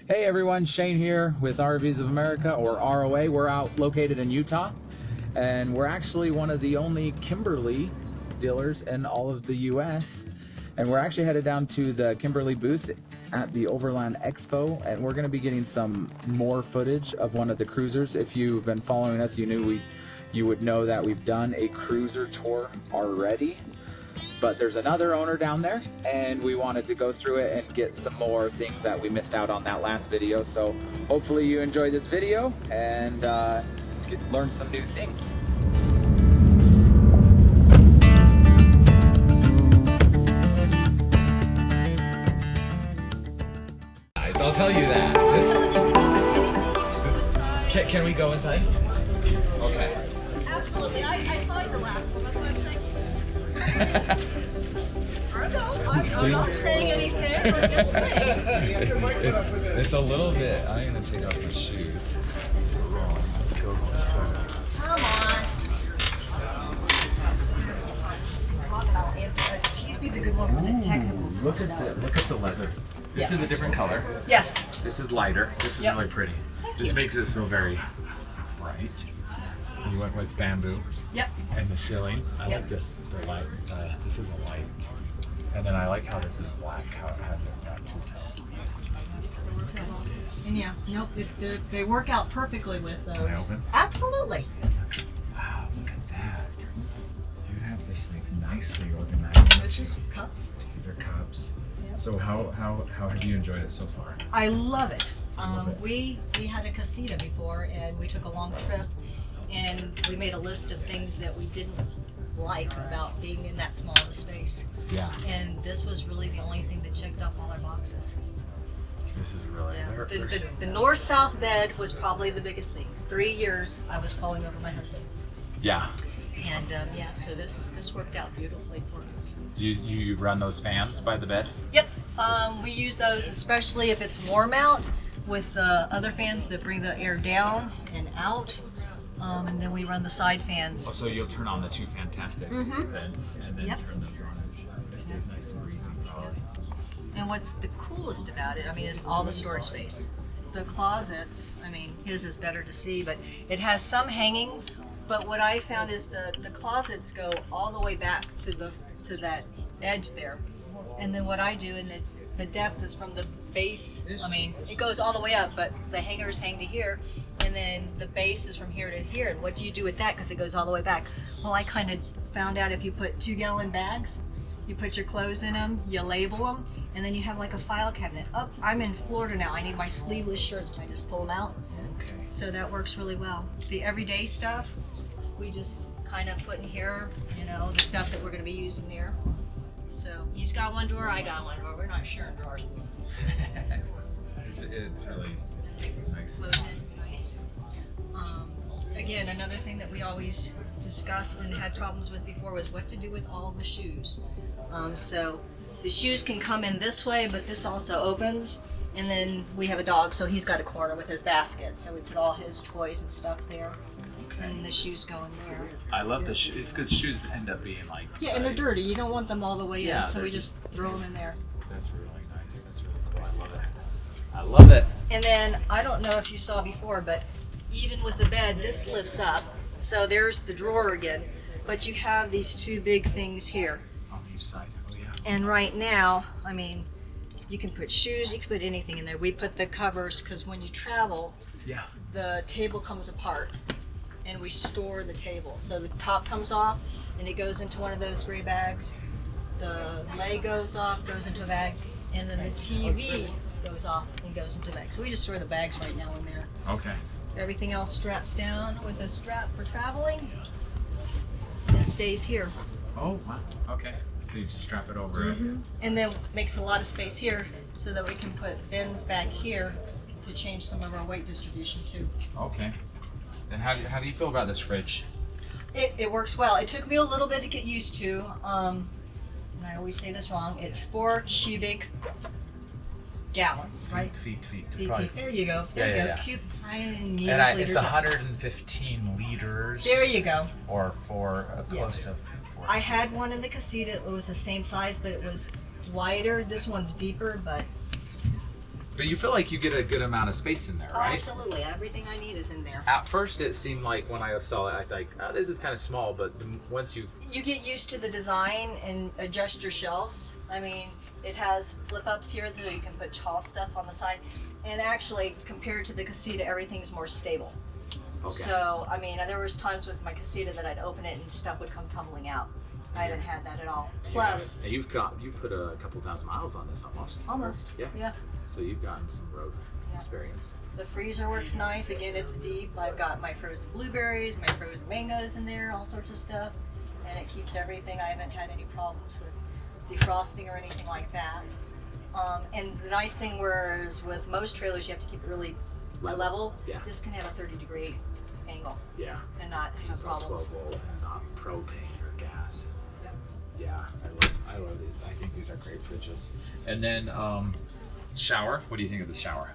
Hey everyone, Shane here with RVs of America, or ROA. We're out located in Utah, and we're actually one of the only Kimberley dealers in all of the US. And we're actually headed down to the Kimberley booth at the Overland Expo, and we're going to be getting some more footage of one of the cruisers. If you've been following us, you would know that we've done a cruiser tour already. But there's another owner down there, and we wanted to go through it and get some more things that we missed out on that last video. So hopefully you enjoy this video and learn some new things. I'll tell you that. Can we go inside? Okay. Absolutely. I saw your last one. That's what I'm saying. I'm not saying anything. I'm just saying. It's a little bit. I'm gonna take off my shoes. Come on. I'll answer it. Tease be the good one for the technical stuff. Look at the leather. This is a different color. Yes. This is lighter. This is really pretty. This makes it feel very bright. You went with bamboo. Yep. And the ceiling. I like this. The light. This is a light. And then I like how this is black. How it has a two-tone. Look at this. And yeah, nope. They work out perfectly with those. Can I open? Absolutely. Wow, look at that. You have this thing nicely organized. This is cups. These are cups. Yep. So how have you enjoyed it so far? I love it. Love it. We had a casita before, and we took a long trip, and we made a list of things that we didn't like about being in that small of a space. Yeah. And this was really the only thing that checked off all our boxes. This is really. Yeah. The north-south bed was probably the biggest thing. 3 years I was calling over my husband. Yeah. And yeah, so this worked out beautifully for us. You run those fans by the bed? Yep. We use those especially if it's warm out, with the other fans that bring the air down and out. And then we run the side fans. Oh, so you'll turn on the two fantastic vents and then turn those on. It stays nice and breezy, probably. And what's the coolest about it, I mean, is all the storage space. The closets, I mean, his is better to see, but it has some hanging. But what I found is the closets go all the way back to that edge there. And then what I do, and it's the depth is from the base. I mean, it goes all the way up, but the hangers hang to here, and then the base is from here to here. And what do you do with that? Because it goes all the way back. Well, I kind of found out if you put 2-gallon bags, you put your clothes in them, you label them, and then you have like a file cabinet. Oh, I'm in Florida now. I need my sleeveless shirts, and I just pull them out. Okay. So that works really well. The everyday stuff, we just kind of put in here, you know, the stuff that we're going to be using there. So he's got one drawer, I got one drawer. We're not sharing drawers. It's really nice. Close in, nice. Again, another thing that we always discussed and had problems with before was what to do with all the shoes. So the shoes can come in this way, but this also opens. And then we have a dog, so he's got a corner with his basket. So we put all his toys and stuff there. And the shoes go in there. I love the shoes. It's because shoes end up being like. Yeah, and they're dirty. You don't want them all the way in, so we just throw them in there. That's really nice. That's really cool. I love it. I love it. And then, I don't know if you saw before, but even with the bed, this lifts up. So there's the drawer again. But you have these two big things here. On each side. Oh, yeah. And right now, I mean, you can put shoes, you can put anything in there. We put the covers, because when you travel, the table comes apart. And we store the table. So the top comes off and it goes into one of those gray bags. The leg goes off, goes into a bag, and then the TV goes off and goes into a bag. So we just store the bags right now in there. Okay. Everything else straps down with a strap for traveling and stays here. Oh, wow. Okay. So you just strap it over it. And then makes a lot of space here so that we can put bins back here to change some of our weight distribution too. Okay. And how do you feel about this fridge? It works well. It took me a little bit to get used to. And I always say this wrong. It's 4 cubic gallons, right? Feet. Feet. There you go. There you go. Cubic And liters. it's 115 liters. There you go. Or close to 4. I had one in the casita. It was the same size, but it was wider. This one's deeper, but But you feel like you get a good amount of space in there, Oh, right? absolutely. Everything I need is in there. At first, it seemed like when I saw it, I thought, oh, this is kind of small. But once you You get used to the design and adjust your shelves. I mean, it has flip-ups here so you can put tall stuff on the side. And actually, compared to the casita, everything's more stable. Okay. So, I mean, there was times with my casita that I'd open it and stuff would come tumbling out. I haven't had that at all. Plus, you put a couple thousand miles on this almost. almost. Yeah. Yeah. So you've gotten some road Yeah. experience. The freezer works nice. Again, it's deep. I've got my frozen blueberries, my frozen mangoes in there, all sorts of stuff. And it keeps everything. I haven't had any problems with defrosting or anything like that. And the nice thing was with most trailers, you have to keep it really level. Yeah. This can have a 30-degree angle Yeah. and not have It's all 12 problems. volt and not propane or gas. Yeah, I love these. I think these are great fridges. And then shower. What do you think of the shower?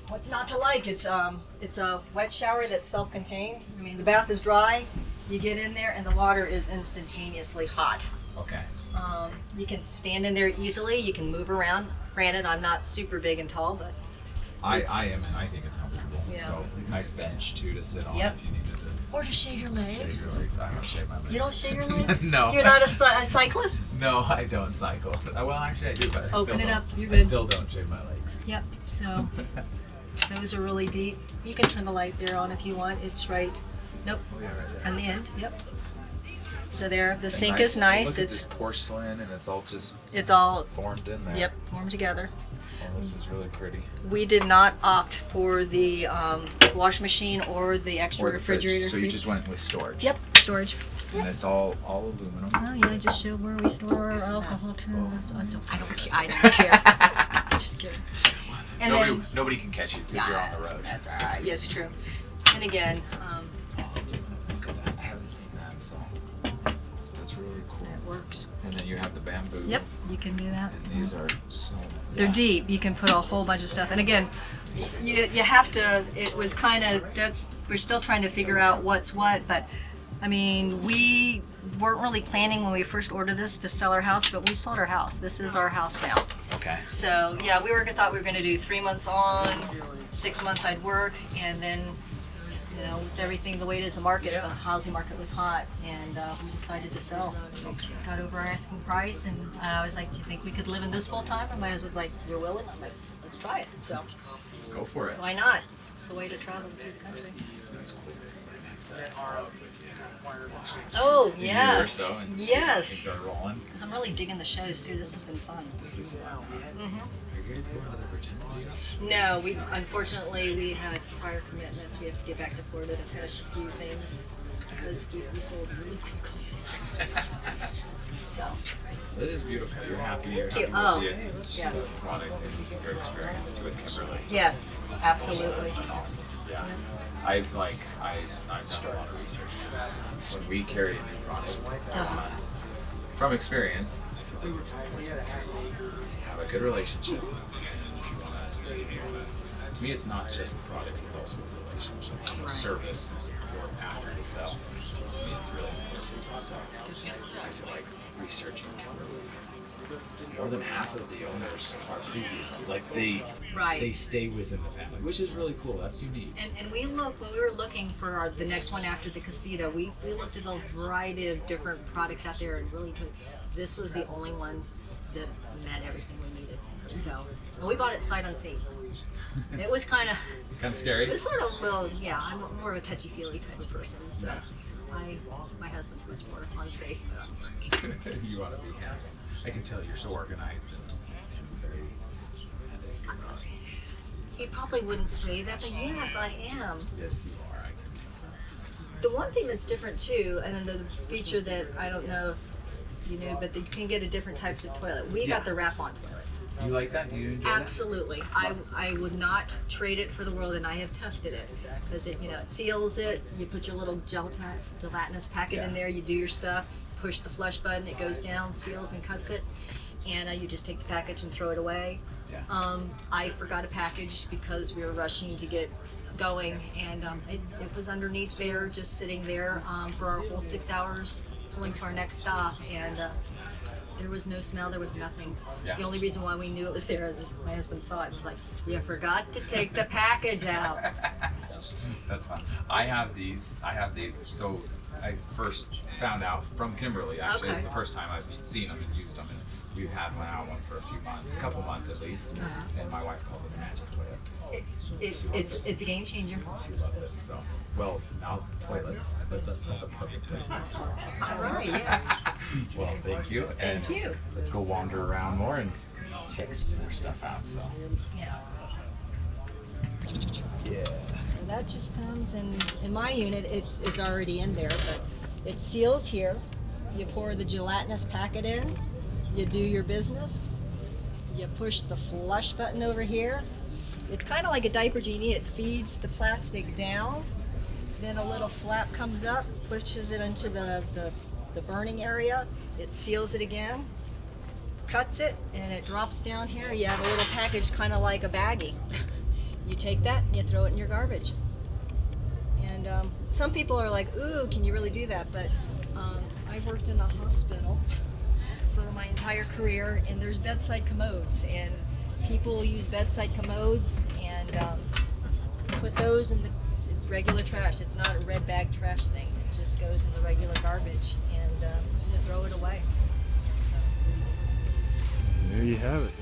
What's not to like? It's a wet shower that's self-contained. I mean, the bath is dry. You get in there and the water is instantaneously hot. Okay. You can stand in there easily. You can move around. Granted, I'm not super big and tall, but I am, and I think it's comfortable. Yeah. So nice bench too to sit on Yep. if you needed to or to shave your shave legs. your legs. I don't shave my legs. You don't shave your legs? No. You're not a cyclist? No, I don't cycle. Well, actually, I do, but I Open still it don't. up. You're I good. still don't shave my legs. Yep. So those are really deep. You can turn the light there on if you want. It's right. Nope. Oh yeah, right there. On the end. Yep. So there, the And sink is nice. Look at It's this porcelain, and it's all just all formed in there. yep formed together. Oh, this is really pretty. We did not opt for the washing machine or the extra Or the fridge. refrigerator. So you freezer. just went with storage. Yep, storage. And it's all aluminum. Oh yeah, just show where we store our Isn't that- alcohol too. oh, I don't care. I don't care. Just kidding. And Nobody can catch you because you're on the road. That's all right. Yes, true. And again, Look at that. I haven't seen that, so that's really cool. it works. And then you have the bamboo. Yep, you can do that. And these are so. They're yeah. deep. You can put a whole bunch of stuff. And again, you have to. It was kind of we're still trying to figure out what's what, but I mean we weren't really planning when we first ordered this to sell our house, but we sold our house. This is our house now. Okay. So yeah, thought we were going to do 3 months on, 6 months I'd work, and then with everything the way it is, the housing market was hot, and we decided to sell. Got over our asking price, and I was like, "Do you think we could live in this full time?" And my husband was like, "You're willing?" I'm like, "Let's try it." So Go for it. why not? It's the way to travel and see the country. That's cool. Oh A year or yes, so and see yes. things are rolling. Because I'm really digging the shows too. This has been fun. This is fun. hmm Are you guys going to the Virginia? No, unfortunately we had prior commitments. We have to get back to Florida to finish a few things because we sold really quickly. So This is beautiful. You're happy. You're Thank happy you. with Oh, the yes. product and your experience too with Kimberley. yes, absolutely. Awesome. Yeah. I've done a lot of research because when we carry a new product, from experience, I feel like it's important to have a good relationship. To me, it's not just the product; it's also a relationship, Right. service, and support after the sale. To me, it's really important. So I feel like researching Kimberly, more than half of the owners are previous. Like they Right. stay within the family, which is really cool. That's unique. And we looked when we were looking for the next one after the casita. We looked at a variety of different products out there, and really this was the only one that met everything we needed. So, and we bought it sight unseen. It was kind of Scary. it's sort of a little I'm more of a touchy feely type of person. So, my husband's much more on faith. You want to be hands-on. I can tell you're so organized and very systematic. He probably wouldn't say that, but yes, I am. Yes, you are. I can tell. So, the one thing that's different too, and then the feature that I don't know if you knew, but you can get a different types of toilet. We got the wrap-on toilet. You like that? Do you enjoy Absolutely. I would not trade it for the world, and I have tested it because it seals it. You put your little gelatinous packet in there. You do your stuff. Push the flush button. It goes down, seals, and cuts it. And you just take the package and throw it away. Yeah. I forgot a package because we were rushing to get going, and it was underneath there, just sitting there for our whole 6 hours, pulling to our next stop, and There was no smell. There was nothing. Yeah. The only reason why we knew it was there is my husband saw it and was like, "You forgot to take the package out." So That's fun. I have these. So I first found out from Kimberly. Actually, Okay. it's the first time I've seen them and used them, and we've had one for a few months, a couple months at least. Uh-huh. And my wife calls it the magic toilet. it's a game changer. She loves it. So, well, now toilets. That's a perfect place to be. All right, yeah. Well, thank you. And Thank you. Let's go wander around more and check more stuff out. So. Yeah. Yeah. So that just comes in my unit. It's already in there, but it seals here. You pour the gelatinous packet in. You do your business. You push the flush button over here. It's kind of like a diaper genie. It feeds the plastic down. Then a little flap comes up, pushes it into the burning area. It seals it again, cuts it, and it drops down here. You have a little package kind of like a baggie. You take that and you throw it in your garbage. And some people are like, ooh, can you really do that? But I worked in a hospital for my entire career, and there's bedside commodes, and people use bedside commodes and put those in the regular trash. It's not a red bag trash thing. It just goes in the regular garbage, and you throw it away. So. There you have it.